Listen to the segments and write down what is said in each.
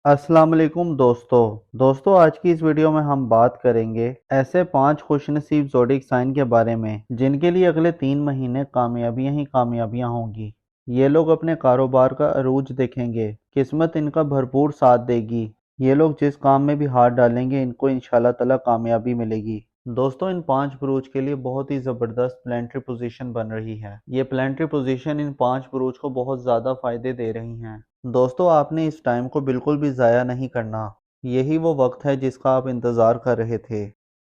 अस्सलाम वालेकुम दोस्तों आज की इस वीडियो में हम बात करेंगे ऐसे 5 खुशनसीब ज़ोडिक साइन के बारे में जिनके लिए अगले 3 महीने कामयाबियां ही कामयाबियां होंगी। ये लोग अपने कारोबार का अरूज देखेंगे, किस्मत इनका भरपूर साथ देगी। ये लोग जिस काम में भी हाथ डालेंगे इनको इंशाल्लाह ताला कामयाबी मिलेगी। दोस्तों इन 5 बुरूज के लिए बहुत ही ज़बरदस्त प्लानिटरी पोजीशन बन रही है। ये प्लानिटरी पोजीशन इन 5 बुरूज को बहुत ज़्यादा फायदे दे रही हैं। दोस्तों आपने इस टाइम को बिल्कुल भी ज़ाया नहीं करना। यही वो वक्त है जिसका आप इंतज़ार कर रहे थे।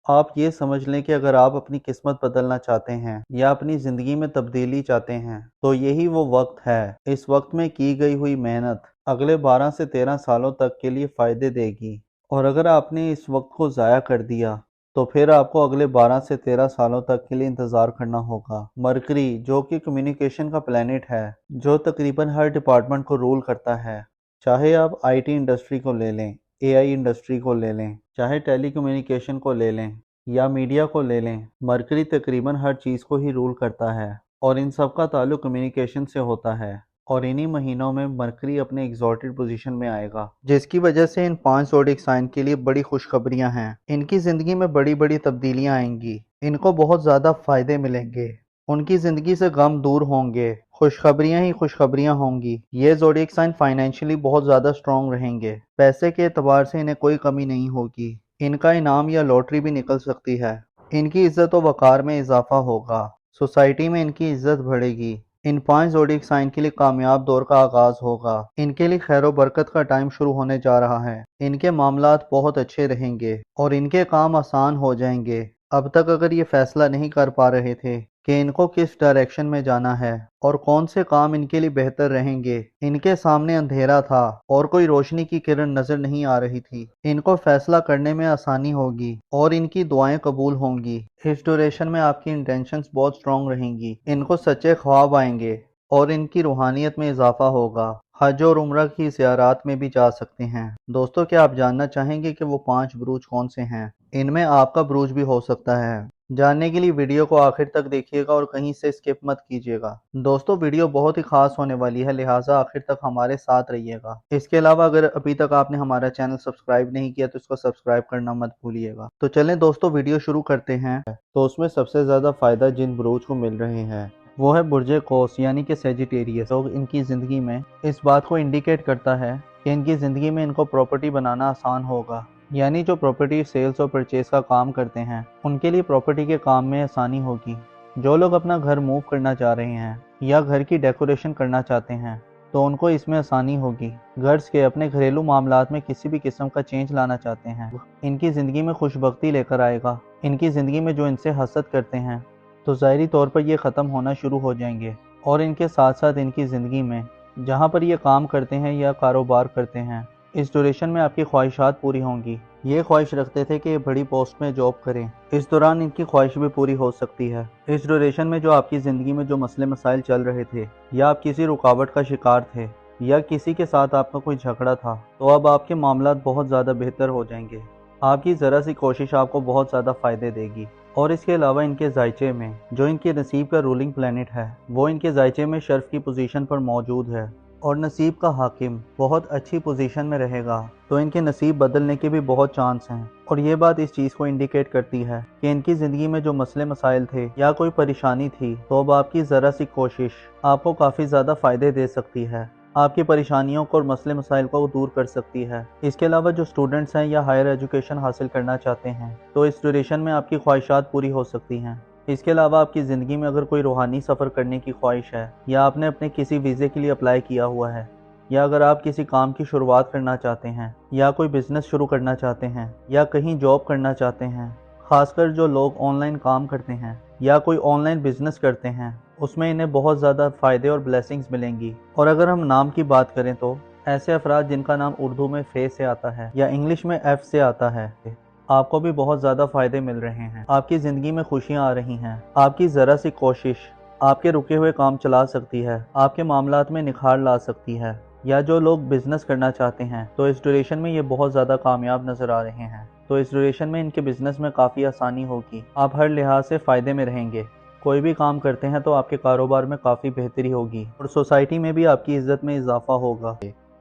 आप ये समझ लें कि अगर आप अपनी किस्मत बदलना चाहते हैं या अपनी ज़िंदगी में तब्दीली चाहते हैं तो यही वो वक्त है। इस वक्त में की गई हुई मेहनत अगले 12 से 13 सालों तक के लिए फ़ायदे देगी, और अगर आपने इस वक्त को ज़ाया कर दिया तो फिर आपको अगले 12 से 13 सालों तक के लिए इंतज़ार करना होगा। मरकरी जो कि कम्युनिकेशन का प्लैनेट है, जो तकरीबन हर डिपार्टमेंट को रूल करता है, चाहे आप आईटी इंडस्ट्री को ले लें, एआई इंडस्ट्री को ले लें, चाहे टेली कम्युनिकेशन को ले लें या मीडिया को ले लें, मरकरी तकरीबन हर चीज़ को ही रूल करता है और इन सब का ताल्लुक कम्युनिकेशन से होता है। और इन्हीं महीनों में मरकरी अपने एग्जॉल्टेड पोजीशन में आएगा, जिसकी वजह से इन 5 ज़ोडिक साइन के लिए बड़ी खुशखबरियां हैं। इनकी ज़िंदगी में बड़ी बड़ी तब्दीलियां आएंगी, इनको बहुत ज़्यादा फ़ायदे मिलेंगे, उनकी ज़िंदगी से गम दूर होंगे, खुशखबरियां ही खुशखबरियां होंगी। ये ज़ोडिक साइन फाइनेंशियली बहुत ज़्यादा स्ट्रॉन्ग रहेंगे, पैसे के एतबार से इन्हें कोई कमी नहीं होगी। इनका इनाम या लॉटरी भी निकल सकती है। इनकी इज्जत व वक़ार में इजाफा होगा, सोसाइटी में इनकी इज्जत बढ़ेगी। इन 5 ज़ोडिक साइन के लिए कामयाब दौर का आगाज होगा। इनके लिए खैर व बरकत का टाइम शुरू होने जा रहा है। इनके मामलात बहुत अच्छे रहेंगे और इनके काम आसान हो जाएंगे। अब तक अगर ये फैसला नहीं कर पा रहे थे कि इनको किस डायरेक्शन में जाना है और कौन से काम इनके लिए बेहतर रहेंगे, इनके सामने अंधेरा था और कोई रोशनी की किरण नजर नहीं आ रही थी, इनको फैसला करने में आसानी होगी और इनकी दुआएं कबूल होंगी। इस ड्यूरेशन में आपकी इंटेंशंस बहुत स्ट्रॉन्ग रहेंगी, इनको सच्चे ख्वाब आएंगे और इनकी रूहानियत में इजाफा होगा। हज और उम्रा की ज़ियारात में भी जा सकते हैं। दोस्तों क्या आप जानना चाहेंगे कि वो 5 बुरूज कौन से हैं? इनमें आपका बुरूज भी हो सकता है। जानने के लिए वीडियो को आखिर तक देखिएगा और कहीं से स्किप मत कीजिएगा। दोस्तों वीडियो बहुत ही खास होने वाली है, लिहाजा आखिर तक हमारे साथ रहिएगा। इसके अलावा अगर अभी तक आपने हमारा चैनल सब्सक्राइब नहीं किया तो इसको सब्सक्राइब करना मत भूलिएगा। तो चलें दोस्तों वीडियो शुरू करते हैं। तो उसमें सबसे ज़्यादा फ़ायदा जिन बुरूज को मिल रहे हैं वो है बुर्ज कौस यानी कि सेजिटेरियस। लोग इनकी ज़िंदगी में इस बात को इंडिकेट करता है कि इनकी ज़िंदगी में इनको प्रॉपर्टी बनाना आसान होगा, यानी जो प्रॉपर्टी सेल्स और परचेज का काम करते हैं उनके लिए प्रॉपर्टी के काम में आसानी होगी। जो लोग अपना घर मूव करना चाह रहे हैं या घर की डेकोरेशन करना चाहते हैं तो उनको इसमें आसानी होगी। घर के अपने घरेलू मामलात में किसी भी किस्म का चेंज लाना चाहते हैं, इनकी ज़िंदगी में खुशबख्ती लेकर आएगा। इनकी ज़िंदगी में जो इनसे हसद करते हैं तो ज़ाहिरी तौर पर ये ख़त्म होना शुरू हो जाएंगे, और इनके साथ साथ इनकी ज़िंदगी में जहाँ पर ये काम करते हैं या कारोबार करते हैं इस ड्यूरेशन में आपकी ख्वाहिशात पूरी होंगी। ये ख्वाहिश रखते थे कि ये बड़ी पोस्ट में जॉब करें, इस दौरान इनकी ख्वाहिश भी पूरी हो सकती है। इस ड्यूरेशन में जो आपकी ज़िंदगी में जो मसले मसाइल चल रहे थे या आप किसी रुकावट का शिकार थे या किसी के साथ आपका कोई झगड़ा था तो अब आपके मामलात बहुत ज़्यादा बेहतर हो जाएंगे। आपकी ज़रा सी कोशिश आपको बहुत ज़्यादा फ़ायदे देगी। और इसके अलावा इनके जायचे में जो इनके नसीब का रूलिंग प्लैनेट है वो इनके जायचे में शर्फ की पोजीशन पर मौजूद है और नसीब का हाकिम बहुत अच्छी पोजीशन में रहेगा, तो इनके नसीब बदलने के भी बहुत चांस हैं। और ये बात इस चीज़ को इंडिकेट करती है कि इनकी ज़िंदगी में जो मसले मसाइल थे या कोई परेशानी थी तो अब आपकी ज़रा सी कोशिश आपको काफ़ी ज़्यादा फ़ायदे दे सकती है, आपकी परेशानियों को और मसले मसाइल को दूर कर सकती है। इसके अलावा जो स्टूडेंट्स हैं या हायर एजुकेशन हासिल करना चाहते हैं तो इस ड्यूरेशन में आपकी ख्वाहिशात पूरी हो सकती हैं। इसके अलावा आपकी ज़िंदगी में अगर कोई रूहानी सफ़र करने की ख्वाहिश है या आपने अपने किसी वीज़े के लिए अप्लाई किया हुआ है या अगर आप किसी काम की शुरुआत करना चाहते हैं या कोई बिज़नेस शुरू करना चाहते हैं या कहीं जॉब करना चाहते हैं, ख़ासकर जो लोग ऑनलाइन काम करते हैं या कोई ऑनलाइन बिज़नेस करते हैं उसमें इन्हें बहुत ज़्यादा फ़ायदे और ब्लेसिंग्स मिलेंगी। और अगर हम नाम की बात करें तो ऐसे अफराद जिनका नाम उर्दू में फे से आता है या इंग्लिश में एफ से आता है आपको भी बहुत ज़्यादा फ़ायदे मिल रहे हैं। आपकी ज़िंदगी में खुशियाँ आ रही हैं। आपकी ज़रा सी कोशिश आपके रुके हुए काम चला सकती है, आपके मामलात में निखार ला सकती है। या जो लोग बिज़नेस करना चाहते हैं तो इस ड्यूरेशन में ये बहुत ज़्यादा कामयाब नज़र आ रहे हैं, तो इस ड्यूरेशन में इनके बिज़नेस में काफ़ी आसानी होगी। आप हर लिहाज से फ़ायदे में रहेंगे। कोई भी काम करते हैं तो आपके कारोबार में काफ़ी बेहतरी होगी और सोसाइटी में भी आपकी इज़्ज़त में इजाफा होगा।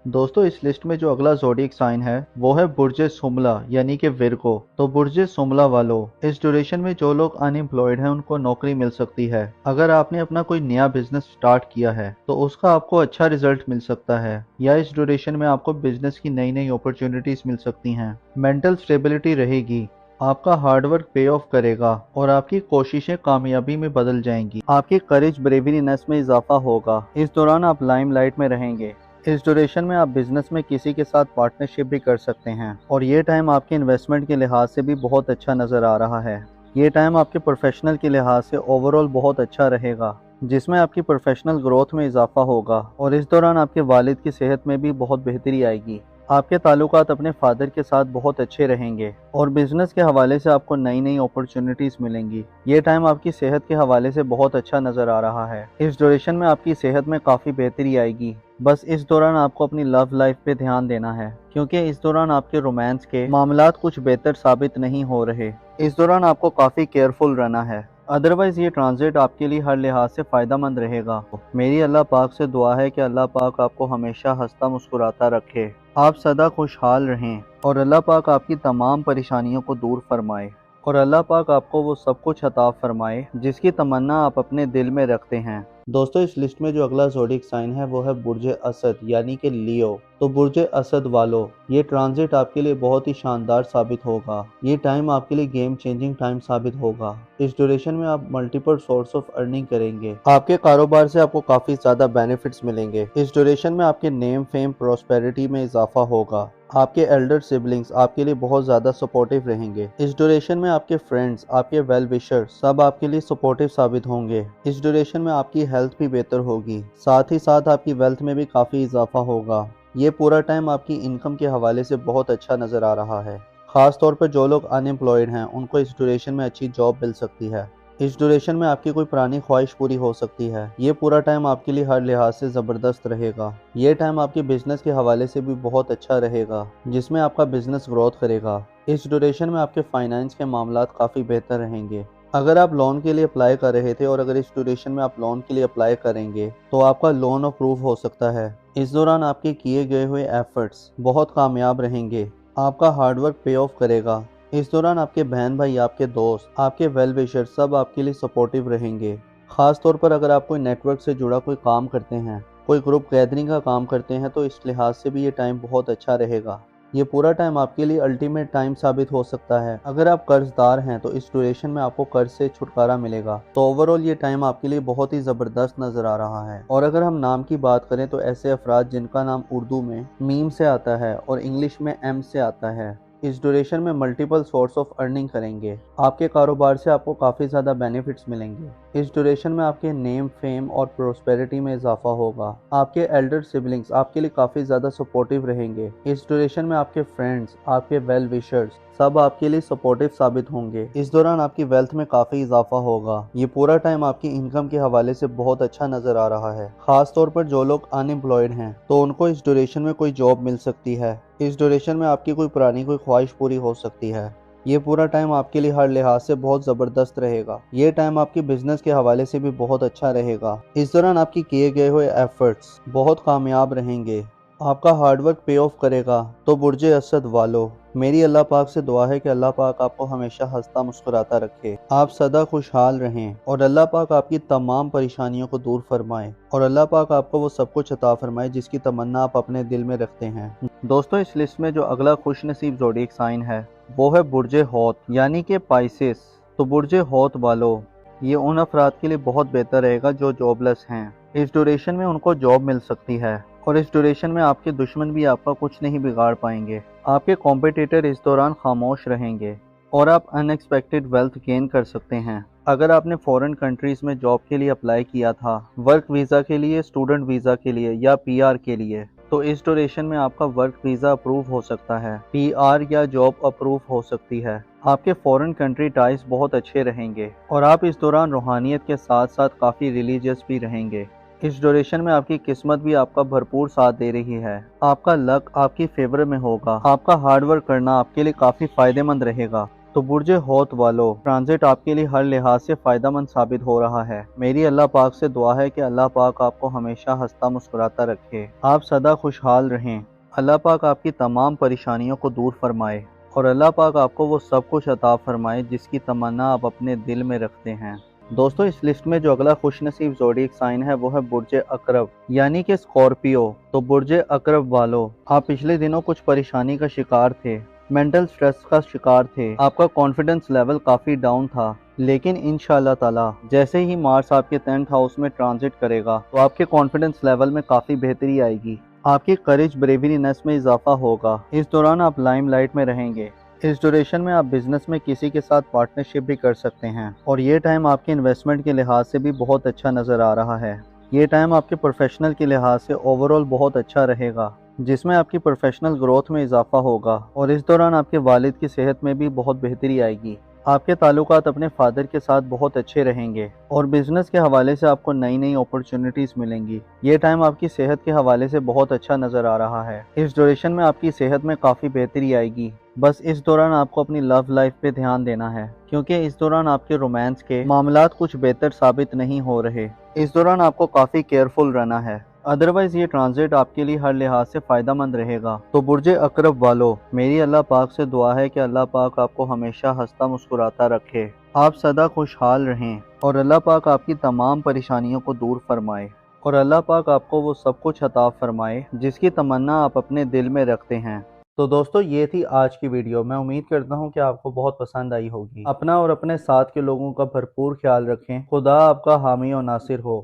दोस्तों इस लिस्ट में जो अगला ज़ोडिएक साइन है वो है बुर्ज सुमला यानी कि विर्गो। तो बुर्ज सुमला वालों, इस ड्यूरेशन में जो लोग अनएम्प्लॉयड हैं उनको नौकरी मिल सकती है। अगर आपने अपना कोई नया बिजनेस स्टार्ट किया है तो उसका आपको अच्छा रिजल्ट मिल सकता है, या इस ड्यूरेशन में आपको बिजनेस की नई नई अपॉर्चुनिटीज मिल सकती हैं। मेंटल स्टेबिलिटी रहेगी, आपका हार्डवर्क पे ऑफ करेगा और आपकी कोशिशें कामयाबी में बदल जाएंगी। आपकी करेज ब्रेवरीनेस में इजाफा होगा। इस दौरान आप लाइमलाइट में रहेंगे। इस ड्यूरेशन में आप बिजनेस में किसी के साथ पार्टनरशिप भी कर सकते हैं और ये टाइम आपके इन्वेस्टमेंट के लिहाज से भी बहुत अच्छा नज़र आ रहा है। ये टाइम आपके प्रोफेशनल के लिहाज से ओवरऑल बहुत अच्छा रहेगा, जिसमें आपकी प्रोफेशनल ग्रोथ में इजाफा होगा और इस दौरान आपके वालिद की सेहत में भी बहुत बेहतरी आएगी। आपके ताल्लुकात अपने फादर के साथ बहुत अच्छे रहेंगे और बिजनेस के हवाले से आपको नई नई अपॉर्चुनिटीज मिलेंगी। ये टाइम आपकी सेहत के हवाले से बहुत अच्छा नज़र आ रहा है। इस ड्यूरेशन में आपकी सेहत में काफ़ी बेहतरी आएगी। बस इस दौरान आपको अपनी लव लाइफ पे ध्यान देना है, क्योंकि इस दौरान आपके रोमांस के मामलात कुछ बेहतर साबित नहीं हो रहे। इस दौरान आपको काफ़ी केयरफुल रहना है, अदरवाइज ये ट्रांजिट आपके लिए हर लिहाज से फ़ायदेमंद रहेगा। मेरी अल्लाह पाक से दुआ है कि अल्लाह पाक आपको हमेशा हंसता मुस्कुराता रखे, आप सदा खुशहाल रहें और अल्लाह पाक आपकी तमाम परेशानियों को दूर फरमाए और अल्लाह पाक आपको वो सब कुछ अता फरमाए जिसकी तमन्ना आप अपने दिल में रखते हैं। दोस्तों इस लिस्ट में जो अगला ज़ोडिएक साइन है वो है बुर्ज असद यानी कि लियो। तो बुर्ज असद वालों, ये ट्रांजिट आपके लिए बहुत ही शानदार साबित होगा। ये टाइम आपके लिए गेम चेंजिंग टाइम साबित होगा। इस ड्यूरेशन में आप मल्टीपल सोर्स ऑफ अर्निंग करेंगे। आपके कारोबार से आपको काफी ज्यादा बेनिफिट्स मिलेंगे। इस ड्यूरेशन में आपके नेम फेम प्रोस्पेरिटी में इजाफा होगा। आपके एल्डर सिबलिंग्स आपके लिए बहुत ज़्यादा सपोर्टिव रहेंगे। इस ड्यूरेशन में आपके फ्रेंड्स, आपके वेल विशर सब आपके लिए सपोर्टिव साबित होंगे। इस ड्यूरेशन में आपकी हेल्थ भी बेहतर होगी, साथ ही साथ आपकी वेल्थ में भी काफ़ी इजाफा होगा। ये पूरा टाइम आपकी इनकम के हवाले से बहुत अच्छा नज़र आ रहा है। ख़ास तौर पर जो लोग अनएम्प्लॉयड हैं उनको इस ड्यूरेशन में अच्छी जॉब मिल सकती है। इस ड्यूरेशन में आपकी कोई पुरानी ख्वाहिश पूरी हो सकती है। ये पूरा टाइम आपके लिए हर लिहाज से ज़बरदस्त रहेगा। ये टाइम आपके बिजनेस के हवाले से भी बहुत अच्छा रहेगा, जिसमें आपका बिजनेस ग्रोथ करेगा। इस ड्यूरेशन में आपके फाइनेंस के मामलात काफ़ी बेहतर रहेंगे। अगर आप लोन के लिए अप्लाई कर रहे थे और अगर इस ड्यूरेशन में आप लोन के लिए अप्लाई करेंगे तो आपका लोन अप्रूव हो सकता है। इस दौरान आपके किए गए हुए एफर्ट्स बहुत कामयाब रहेंगे। आपका हार्डवर्क पे ऑफ करेगा। इस दौरान आपके बहन भाई, आपके दोस्त, आपके वेल विशर सब आपके लिए सपोर्टिव रहेंगे। ख़ास तौर पर अगर आप कोई नेटवर्क से जुड़ा कोई काम करते हैं, कोई ग्रुप गैदरिंग का काम करते हैं, तो इस लिहाज से भी ये टाइम बहुत अच्छा रहेगा। ये पूरा टाइम आपके लिए अल्टीमेट टाइम साबित हो सकता है। अगर आप कर्जदार हैं तो इस ड्यूरेशन में आपको कर्ज से छुटकारा मिलेगा। तो ओवरऑल ये टाइम आपके लिए बहुत ही ज़बरदस्त नज़र आ रहा है। और अगर हम नाम की बात करें तो ऐसे अफराद जिनका नाम उर्दू में मीम से आता है और इंग्लिश में एम से आता है, इस ड्यूरेशन में मल्टीपल सोर्स ऑफ अर्निंग करेंगे। आपके कारोबार से आपको काफ़ी ज़्यादा बेनिफिट्स मिलेंगे। इस ड्यूरेशन में आपके नेम फेम और प्रोस्पेरिटी में इजाफा होगा। आपके एल्डर सिबलिंग्स आपके लिए काफ़ी ज़्यादा सपोर्टिव रहेंगे। इस ड्यूरेशन में आपके फ्रेंड्स, आपके वेल विशर्स सब आपके लिए सपोर्टिव साबित होंगे। इस दौरान आपकी वेल्थ में काफ़ी इजाफा होगा। ये पूरा टाइम आपकी इनकम के हवाले से बहुत अच्छा नज़र आ रहा है। ख़ास तौर पर जो लोग अनएम्प्लॉयड हैं तो उनको इस ड्यूरेशन में कोई जॉब मिल सकती है। इस ड्यूरेशन में आपकी कोई पुरानी कोई ख्वाहिश पूरी हो सकती है। ये पूरा टाइम आपके लिए हर लिहाज से बहुत ज़बरदस्त रहेगा। ये टाइम आपकी बिजनेस के हवाले से भी बहुत अच्छा रहेगा। इस दौरान आपकी किए गए हुए एफर्ट्स बहुत कामयाब रहेंगे। आपका हार्डवर्क पे ऑफ करेगा। तो बुर्ज असद वालों, मेरी अल्लाह पाक से दुआ है कि अल्लाह पाक आपको हमेशा हंसता मुस्कुराता रखे, आप सदा खुशहाल रहें और अल्लाह पाक आपकी तमाम परेशानियों को दूर फरमाए और अल्लाह पाक आपको वो सब कुछ अता फरमाए जिसकी तमन्ना आप अपने दिल में रखते हैं। दोस्तों इस लिस्ट में जो अगला खुश नसीब ज़ोडिएक साइन है वो है बुर्ज हौत यानी कि पाइसेस। तो बुर्ज हौत वालों, ये उन अफराद के लिए बहुत बेहतर रहेगा जो जॉबलेस हैं। इस ड्यूरेशन में उनको जॉब मिल सकती है और इस ड्यूरेशन में आपके दुश्मन भी आपका कुछ नहीं बिगाड़ पाएंगे। आपके कॉम्पिटिटर इस दौरान खामोश रहेंगे और आप अनएक्सपेक्टेड वेल्थ गेन कर सकते हैं। अगर आपने फॉरेन कंट्रीज़ में जॉब के लिए अप्लाई किया था, वर्क वीज़ा के लिए, स्टूडेंट वीज़ा के लिए या पीआर के लिए, तो इस ड्यूरेशन में आपका वर्क वीज़ा अप्रूव हो सकता है, पीआर या जॉब अप्रूव हो सकती है। आपके फॉरेन कंट्री टाइज बहुत अच्छे रहेंगे और आप इस दौरान रूहानियत के साथ साथ काफ़ी रिलीजियस भी रहेंगे। इस ड्यूरेशन में आपकी किस्मत भी आपका भरपूर साथ दे रही है। आपका लक आपकी फेवर में होगा। आपका हार्ड वर्क करना आपके लिए काफ़ी फ़ायदेमंद रहेगा। तो बुर्ज हौत वालों, ट्रांजिट आपके लिए हर लिहाज से फ़ायदा मंद साबित हो रहा है। मेरी अल्लाह पाक से दुआ है कि अल्लाह पाक आपको हमेशा हंसता मुस्कुराता रखे, आप सदा खुशहाल रहें। अल्लाह पाक आपकी तमाम परेशानियों को दूर फरमाए और अल्लाह पाक आपको वो सब कुछ अता फरमाए जिसकी तमन्ना आप अपने दिल में रखते हैं। दोस्तों, इस लिस्ट में जो अगला खुशनसीब ज़ोडिएक साइन है वो है बुर्ज अकरब यानी कि स्कॉर्पियो। तो बुर्ज अकरब वालों, आप पिछले दिनों कुछ परेशानी का शिकार थे, मेंटल स्ट्रेस का शिकार थे, आपका कॉन्फिडेंस लेवल काफ़ी डाउन था। लेकिन इंशाअल्लाह ताला जैसे ही मार्स आपके 10th हाउस में ट्रांजिट करेगा तो आपके कॉन्फिडेंस लेवल में काफ़ी बेहतरी आएगी, आपकी करेज ब्रेवरीनेस में इजाफा होगा। इस दौरान आप लाइमलाइट में रहेंगे। इस ड्यूरेशन में आप बिजनेस में किसी के साथ पार्टनरशिप भी कर सकते हैं और ये टाइम आपके इन्वेस्टमेंट के लिहाज से भी बहुत अच्छा नज़र आ रहा है। ये टाइम आपके प्रोफेशनल के लिहाज से ओवरऑल बहुत अच्छा रहेगा, जिसमें आपकी प्रोफेशनल ग्रोथ में इजाफा होगा और इस दौरान आपके वालिद की सेहत में भी बहुत बेहतरी आएगी। आपके ताल्लुकात अपने फादर के साथ बहुत अच्छे रहेंगे और बिजनेस के हवाले से आपको नई नई अपॉर्चुनिटीज़ मिलेंगी। ये टाइम आपकी सेहत के हवाले से बहुत अच्छा नज़र आ रहा है। इस ड्यूरेशन में आपकी सेहत में काफ़ी बेहतरी आएगी। बस इस दौरान आपको अपनी लव लाइफ पे ध्यान देना है, क्योंकि इस दौरान आपके रोमांस के मामलात कुछ बेहतर साबित नहीं हो रहे। इस दौरान आपको काफ़ी केयरफुल रहना है, अदरवाइज ये ट्रांजिट आपके लिए हर लिहाज से फ़ायदा मंद रहेगा। तो बुर्ज अकरब वालों, मेरी अल्लाह पाक से दुआ है कि अल्लाह पाक आपको हमेशा हंसता मुस्कुराता रखे, आप सदा खुशहाल रहें और अल्लाह पाक आपकी तमाम परेशानियों को दूर फरमाए और अल्लाह पाक आपको वो सब कुछ अता फरमाए जिसकी तमन्ना आप अपने दिल में रखते हैं। तो दोस्तों, ये थी आज की वीडियो। मैं उम्मीद करता हूँ कि आपको बहुत पसंद आई होगी। अपना और अपने साथ के लोगों का भरपूर ख्याल रखें। खुदा आपका हामी और नासिर हो।